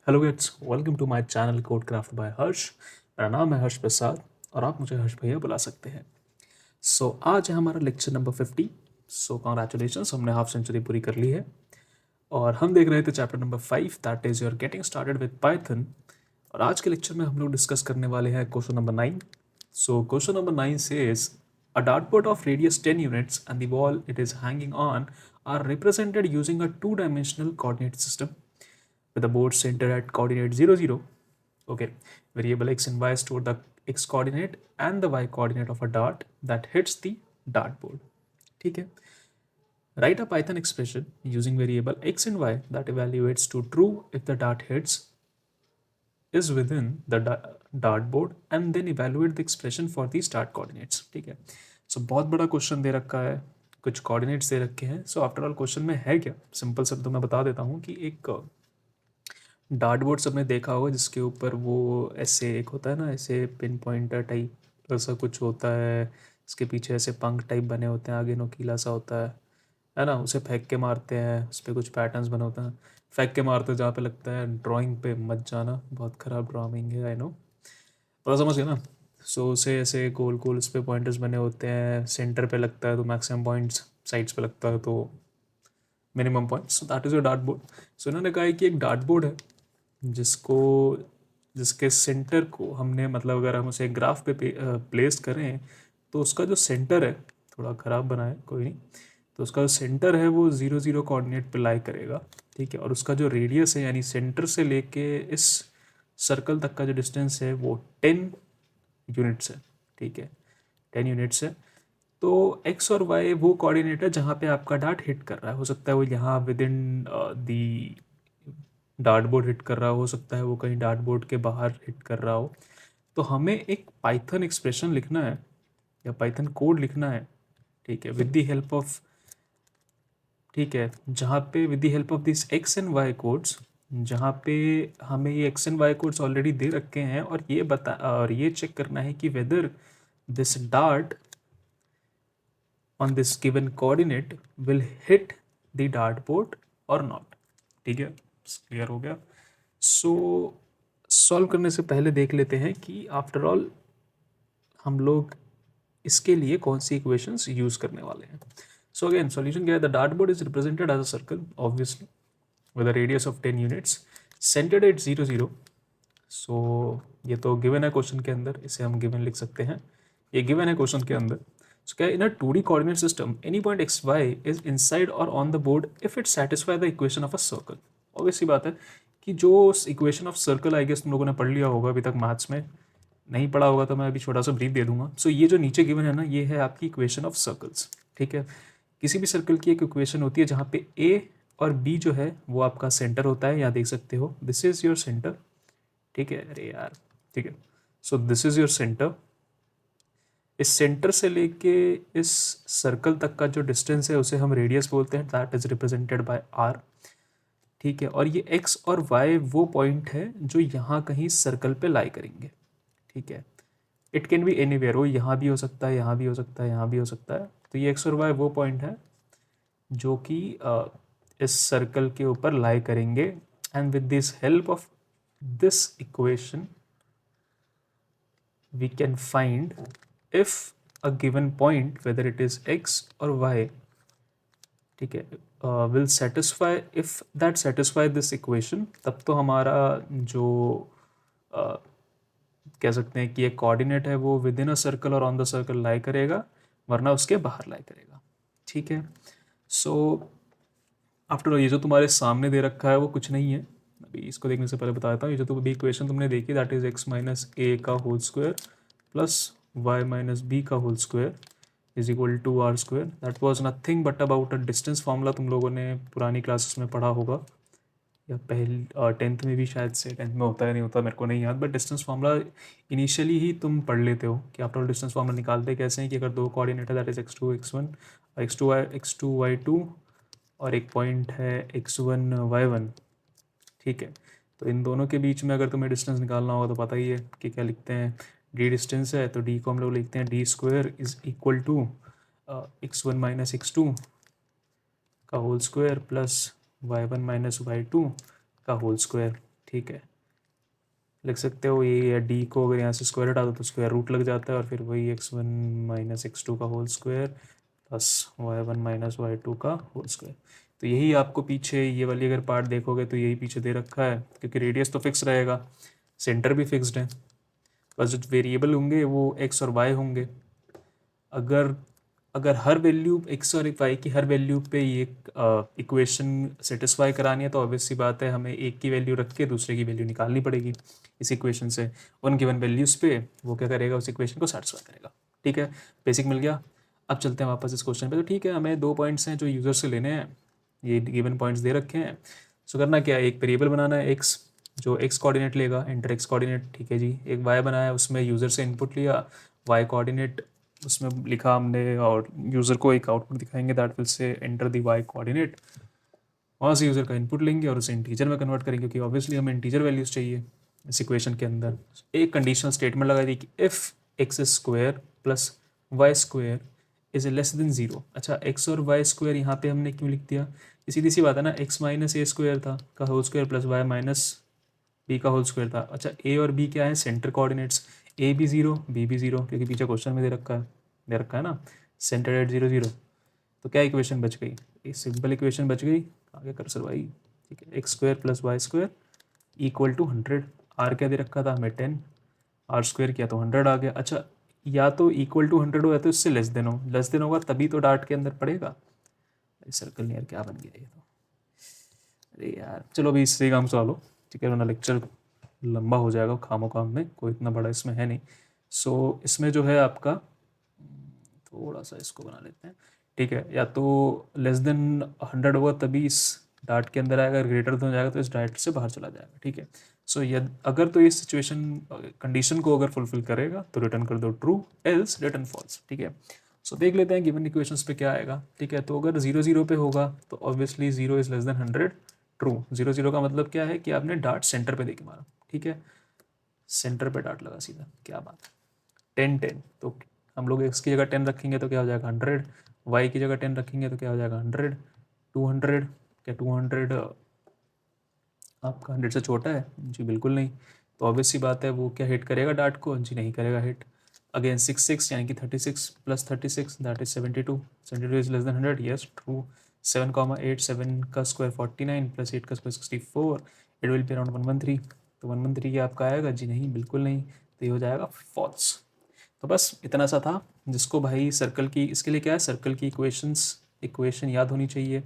Hello kids, welcome to my channel code craft by Harsh. मेरा नाम है हर्ष प्रसाद और आप मुझे हर्ष भैया बुला सकते हैं। आज है हमारा लेक्चर नंबर 50। कॉन्ग्रेचुलेशंस, हमने हाफ सेंचुरी पूरी कर ली है और हम देख रहे थे chapter number 5, that is your getting started with Python. और आज के लेक्चर में हम लोग डिस्कस करने वाले हैं question number 9। Question number 9 says a dartboard of radius 10 units and the wall it is hanging on are represented using a two-dimensional coordinate system with the board center at coordinate 0 0. Okay, variable x and y store the x coordinate and the y coordinate of a dart that hits the dartboard. ठीक है, write a Python expression using variable x and y that evaluates to true if the dart hits is within the dartboard and then evaluate the expression for the start coordinates. ठीक है, बहुत बड़ा question दे रखा है, कुछ coordinates दे रखे हैं। After all question में है क्या, सिंपल शब्दों में बता देता हूँ कि एक डार्ट बोर्ड सबने देखा होगा जिसके ऊपर वो ऐसे एक होता है ना, ऐसे पिन पॉइंटर टाइप ऐसा कुछ होता है, इसके पीछे ऐसे पंख टाइप बने होते हैं, आगे नोकीला सा होता है ना। उसे फेंक के मारते हैं, उस पर कुछ पैटर्न्स बने होते हैं, फेंक के मारते हैं जहाँ पे लगता है। ड्राइंग पे मत जाना, बहुत ख़राब ड्राइंग है, आई नो, थोड़ा समझ गया ना। उसे ऐसे गोल गोल उस पर पॉइंटर्स बने होते हैं, सेंटर पे लगता है तो मैक्सिमम पॉइंट्स, साइड्स पे लगता है तो minimum points. So that is your dart board. इन्होंने कहा है कि एक डार्ट बोर्ड है जिसको जिसके सेंटर को हमने, मतलब अगर हम उसे ग्राफ पे प्लेस करें तो उसका जो सेंटर है, थोड़ा ख़राब बना है कोई नहीं, तो उसका जो सेंटर है वो 0 0 कोऑर्डिनेट पे लाई करेगा। ठीक है, और उसका जो रेडियस है यानी सेंटर से लेके इस सर्कल तक का जो डिस्टेंस है वो 10 यूनिट्स है। ठीक है, 10 यूनिट्स है। तो एक्स और वाई वो कोऑर्डिनेट है जहाँ पे आपका डार्ट हिट कर रहा है। हो सकता है वो यहाँ with in the dart board hit कर रहा हो सकता है वो कहीं डार्ट बोर्ड के बाहर हिट कर रहा हो। तो हमें एक पाइथन एक्सप्रेशन लिखना है या पाइथन कोड लिखना है। ठीक है, विद द हेल्प ऑफ, ठीक है, जहाँ पे with the help of this X and Y codes, जहाँ पे हमें ये X and Y codes already दे रखे हैं और ये चेक करना है कि whether this dart on this given coordinate will hit the dartboard or not। ठीक है, क्लियर हो गया। सॉल्व करने से पहले देख लेते हैं कि आफ्टर ऑल हम लोग इसके लिए कौन सी इक्वेशंस यूज करने वाले हैं। अगेन सॉल्यूशन क्या है, the dartboard is represented as a circle obviously with a radius of 10 units centered at 0 0। ये तो गिवन है क्वेश्चन के अंदर, इसे हम गिवन लिख सकते हैं, ये गिवन है क्वेश्चन के अंदर। क्या in a 2D coordinate system any point X Y is inside और on the board if it satisfy the equation of a circle. Obviously बात है कि जो equation of circle I guess तुम लोगों ने पढ़ लिया होगा, अभी तक मैथ्स में नहीं पढ़ा होगा तो मैं अभी छोटा सा ब्रीफ दे दूंगा। ये जो नीचे गिवन है ना, ये है आपकी इक्वेशन ऑफ सर्कल्स। ठीक है, किसी भी सर्कल की एक इक्वेशन होती है जहाँ पे ए और बी जो है वो आपका सेंटर होता है, यहाँ देख सकते हो दिस इज योर सेंटर। ठीक है, अरे यार, ठीक है, दिस इज योर सेंटर। इस सेंटर से लेके इस सर्कल तक का जो डिस्टेंस है उसे हम रेडियस बोलते हैं, that is represented by r. ठीक है, और ये एक्स और वाई वो पॉइंट है जो यहाँ कहीं सर्कल पे लाई करेंगे। ठीक है, it can be anywhere, वो यहाँ भी हो सकता है, यहाँ भी हो सकता है, यहाँ भी हो सकता है। तो ये एक्स और वाई वो पॉइंट है जो कि इस सर्कल के ऊपर लाई करेंगे। And with this help of this equation we can find if a given point whether it is x और वाई, ठीक है, will satisfy, if that satisfy this equation, तब तो हमारा जो कह सकते हैं कि एक कोऑर्डिनेट है वो विद इन अ सर्कल और ऑन द सर्कल लाई करेगा, वरना उसके बाहर लाई करेगा। ठीक है, आफ्टर ये जो तुम्हारे सामने दे रखा है वो कुछ नहीं है, अभी इसको देखने से पहले बता देता हूँ। ये जो तुम अभी इक्वेशन तुमने देखी, that is X minus A का whole square plus Y minus B का whole square is equal to R square. That was nothing but about a distance formula, तुम लोगों ने पुरानी क्लासेस में पढ़ा होगा या पहली 10th में भी, शायद से 10th में होता है नहीं होता मेरे को नहीं याद, बट डिस्टेंस फार्मूला इनिशियली ही तुम पढ़ लेते हो कि आफ्टर ऑल डिस्टेंस फार्मूला निकालते कैसे हैं कि अगर दो कोऑर्डिनेट है that is x2 x1, x2 y2 और एक पॉइंट है x1 y1। ठीक है, तो इन दोनों के बीच में अगर तुम्हें डिस्टेंस निकालना होगा तो पता ही है कि क्या लिखते हैं, डी डिस्टेंस है तो डी को हम लोग लिखते हैं d square is equal to x1 minus x2 का whole square plus y1 minus y2 का होल स्क्वायर। ठीक है, लिख सकते हो ये, या डी को अगर यहाँ से स्क्वायर हटा दो तो स्क्वायर रूट लग जाता है, और फिर वही x1 माइनस x2 का whole square plus y1 minus y2 का होल स्क्वायर। तो यही आपको पीछे ये वाली अगर पार्ट देखोगे तो यही पीछे दे रखा है, क्योंकि रेडियस तो फिक्स रहेगा, सेंटर भी फिक्स्ड है, बस जो वेरिएबल होंगे वो x और y होंगे। अगर अगर हर वैल्यू x और y की हर वैल्यू पे ये इक्वेशन सेटिस्फाई करानी है तो ऑब्वियस सी बात है हमें एक की वैल्यू रख के दूसरे की वैल्यू निकालनी पड़ेगी इस इक्वेशन से। उन गिवन वैल्यूज़ पे वो क्या करेगा, उस इक्वेशन को सेटिस्फाई करेगा। ठीक है, बेसिक मिल गया। अब चलते हैं वापस इस क्वेश्चन पे। तो ठीक है, हमें 2 पॉइंट्स हैं जो यूज़र से लेने हैं, ये गिवन पॉइंट्स दे रखे हैं। सो करना क्या है, एक वेरिएबल बनाना है x, जो x कोऑर्डिनेट लेगा, एंटर x कोऑर्डिनेट। ठीक है जी, एक y बनाया, उसमें यूज़र से इनपुट लिया, y कोऑर्डिनेट उसमें लिखा हमने, और यूज़र को एक आउटपुट दिखाएंगे, that will say enter the y coordinate. वहाँ से यूज़र का इनपुट लेंगे और उसे इंटीजर में कन्वर्ट करेंगे, क्योंकि ऑब्वियसली हमें इंटीजर वैल्यूज़ चाहिए इस इक्वेशन के अंदर। एक कंडीशनल स्टेटमेंट लगा दी कि if x square plus y square is less than 0। अच्छा, एक्स और वाई स्क्वायर यहाँ पे हमने क्यों लिख दिया, ये सीधी सी बात है ना, एक्स माइनस ए स्क्वायर था का whole square plus Y minus B का होल स्क्वायर था। अच्छा, ए और बी क्या है, सेंटर कोऑर्डिनेट्स, ए भी 0 बी भी 0, क्योंकि पीछे क्वेश्चन में दे रखा है ना, सेंटर एट 0 0। तो क्या इक्वेशन बच गई, एक सिंपल इक्वेशन बच गई, आगे कर्सर भाई। ठीक है, x square plus y square equal to 100। R क्या दे रखा था हमें 10, आर स्क्वायर किया तो 100 आ गया। अच्छा, या तो इक्वल टू 100 हो या तो इससे लेस देन हो, लेस देन होगा तभी तो डार्ट के अंदर पड़ेगा। सर्कल नहीं यार, क्या बन गया ये तो, अरे यार चलो अभी इससे काम सॉल्व हो। ठीक है, वरना लेक्चर लंबा हो जाएगा खामो काम में, कोई इतना बड़ा इसमें है नहीं। सो इसमें जो है आपका, थोड़ा सा इसको बना लेते हैं। ठीक है, या तो लेस देन 100 होगा तभी इस डार्ट के अंदर आएगा, ग्रेटर देन हो जाएगा तो इस डार्ट से बाहर चला जाएगा। ठीक है, सो यदि अगर तो इस सिचुएशन कंडीशन को अगर फुलफिल करेगा तो रिटर्न कर दो ट्रू, एल्स रिटर्न फॉल्स। ठीक है, सो देख लेते हैं गिवन इक्वेशंस पे क्या आएगा। ठीक है, तो अगर 0 0 पे होगा तो obviously 0 is less then 100, true. 0 0 का मतलब क्या है कि आपने डार्ट सेंटर पे देके मारा। ठीक है, सेंटर पे डार्ट लगा सीधा, क्या बात है। 10 10, तो हम लोग एक्स की जगह 10 रखेंगे तो क्या हो जाएगा 100, वाई की जगह 10 रखेंगे तो क्या हो जाएगा 100, 200। क्या 200 आपका 100 से छोटा है जी? बिल्कुल नहीं। तो ऑब्वियस सी बात है वो क्या हिट करेगा डार्ट को जी? नहीं करेगा हिट। अगेन 6 6 यानी कि 36 plus 36 that is 72, 72 is less then 100, yes true. 7 8 का स्क्वायर 49 प्लस 8 का square 64, it will be around 113। तो 113 ये आपका आएगा जी? नहीं, बिल्कुल नहीं। तो ये हो जाएगा फॉल्स। तो बस इतना सा था, जिसको भाई सर्कल की, इसके लिए क्या है, सर्कल की इक्वेशन याद होनी चाहिए।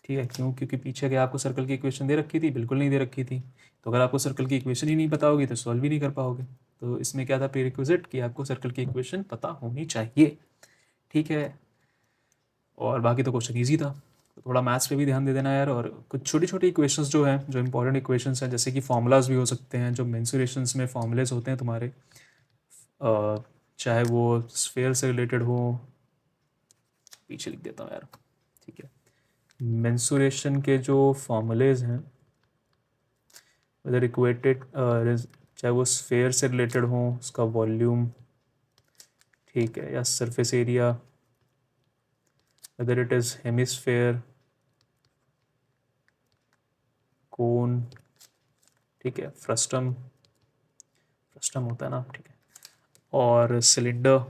ठीक है, क्यों? क्योंकि पीछे क्या आपको सर्कल की इक्वेशन दे रखी थी? बिल्कुल नहीं दे रखी थी। तो अगर आपको सर्कल की इक्वेशन ही नहीं पता होगी तो सॉल्व भी नहीं कर पाओगे। तो इसमें क्या था प्रीरिक्विजिट कि आपको सर्कल की इक्वेशन पता होनी चाहिए। ठीक है, और बाकी तो क्वेश्चन ईजी था। तो थोड़ा मैथ्स पे भी ध्यान दे देना यार। और कुछ छोटी छोटी इक्वेशंस जो हैं, जो इंपॉर्टेंट इक्वेशंस हैं, जैसे कि फॉर्मूलाज भी हो सकते हैं, जो मेंसुरेशंस में फॉर्मूलेज होते हैं तुम्हारे, चाहे वो स्फेयर से रिलेटेड हो, पीछे लिख देता हूँ यार। ठीक है, मेंसुरेशन के जो फॉर्मूलेज हैं, वेदर इक्वेटेड, चाहे वो स्फेयर से रिलेटेड हो, उसका वॉल्यूम, ठीक है, या surface area, whether it is hemisphere, cone, ठीक है, फ्रस्टम, फ्रस्टम होता है ना, ठीक है, और सिलेंडर।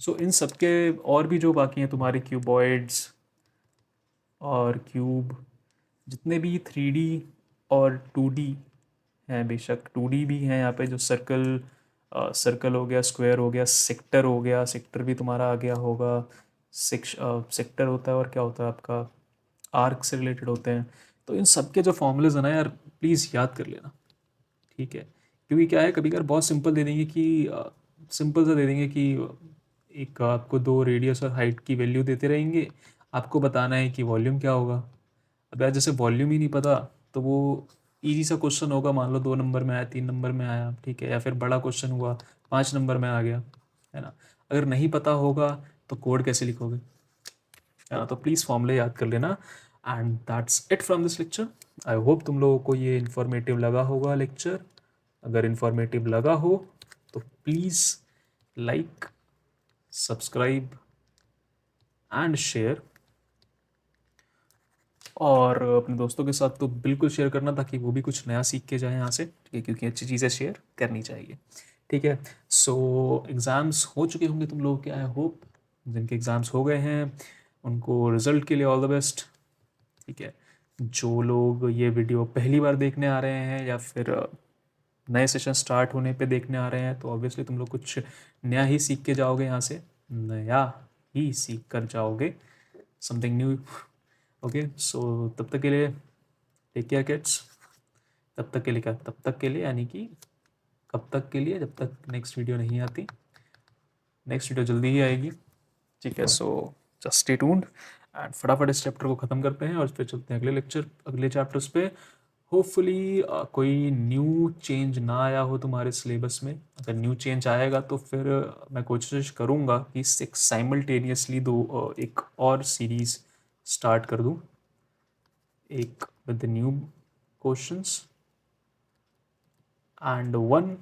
सो इन सब के और भी जो बाकी हैं तुम्हारे क्यूबॉइड्स और क्यूब, जितने भी 3D और 2D हैं, बेशक 2D भी हैं यहाँ पे, जो सर्कल, सर्कल हो गया, स्क्वायर हो गया, सेक्टर हो गया, सेक्टर भी तुम्हारा आ गया होगा। सेक्टर होता है और क्या होता है आपका, आर्क से रिलेटेड होते हैं। तो इन सब के जो फॉर्मूलेज हैं ना यार, प्लीज़ याद कर लेना। ठीक है, क्योंकि क्या है, कभी कभार बहुत सिंपल दे देंगे कि सिंपल सा दे देंगे कि एक आपको दो रेडियस और हाइट की वैल्यू देते रहेंगे, आपको बताना है कि वॉल्यूम क्या होगा। अब यार जैसे वॉल्यूम ही नहीं पता तो वो इजी सा क्वेश्चन होगा, मान लो 2 नंबर में आया, 3 नंबर में आया, ठीक है, या फिर बड़ा क्वेश्चन हुआ 5 नंबर में आ गया, है ना। अगर नहीं पता होगा तो कोड कैसे लिखोगे, है ना। तो प्लीज़ फॉर्मूले याद कर लेना। And that's it from this lecture. I hope तुम लोगों को ये इन्फॉर्मेटिव लगा होगा लेक्चर। अगर इन्फॉर्मेटिव लगा हो तो please like, subscribe and share. और अपने दोस्तों के साथ तो बिल्कुल शेयर करना, ताकि वो भी कुछ नया सीख के जाए यहाँ से, ठीक है, क्योंकि अच्छी चीज़ें शेयर करनी चाहिए। ठीक है, सो एग्ज़ाम्स हो चुके होंगे तुम लोगों के, आई होप। जिनके एग्ज़ाम्स हो गए हैं उनको रिज़ल्ट के लिए ऑल द बेस्ट। ठीक है, जो लोग ये वीडियो पहली बार देखने आ रहे हैं या फिर नए सेशन स्टार्ट होने पे देखने आ रहे हैं, तो ऑब्वियसली तुम लोग कुछ नया ही सीख के जाओगे यहाँ से, नया ही सीख कर जाओगे, समथिंग न्यू। ओके, सो तब तक के लिए टेक केयर किड्स। तब तक के लिए क्या, तब तक के लिए यानी कि कब तक के लिए, जब तक नेक्स्ट वीडियो नहीं आती। नेक्स्ट वीडियो जल्दी ही आएगी, ठीक है। So just stay tuned and फटाफट इस चैप्टर को ख़त्म करते हैं और फिर चलते हैं अगले लेक्चर, अगले चैप्टर्स पे। होपफुली कोई न्यू चेंज ना आया हो तुम्हारे सिलेबस में। अगर न्यू चेंज आएगा तो फिर मैं कोशिश करूँगा कि साइमल्टेनियसली एक और सीरीज़ स्टार्ट कर दूँ, एक with new questions and one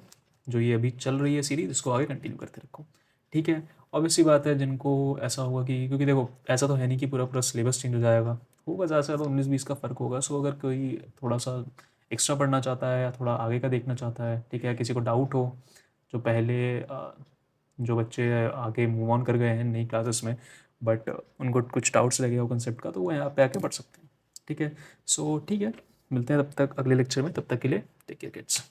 जो ये अभी चल रही है सीरीज, इसको आगे कंटिन्यू करते रखो। ठीक है, ऑब्वियसली बात है जिनको ऐसा होगा कि, क्योंकि देखो ऐसा तो है नहीं कि पूरा पूरा सिलेबस चेंज हो जाएगा, होगा ज़्यादा से ज़्यादा 19-20 का फ़र्क होगा। सो अगर कोई थोड़ा सा एक्स्ट्रा पढ़ना चाहता है या थोड़ा आगे का देखना चाहता है, ठीक है, किसी को डाउट हो, जो पहले जो बच्चे आगे मूव ऑन कर गए हैं नई क्लासेस में, बट उनको कुछ डाउट्स लगे हो कंसेप्ट का, तो वो यहाँ पे आके पढ़ सकते हैं। ठीक है, सो ठीक है, मिलते हैं तब तक अगले लेक्चर में। तब तक के लिए टेक केयर किड्स।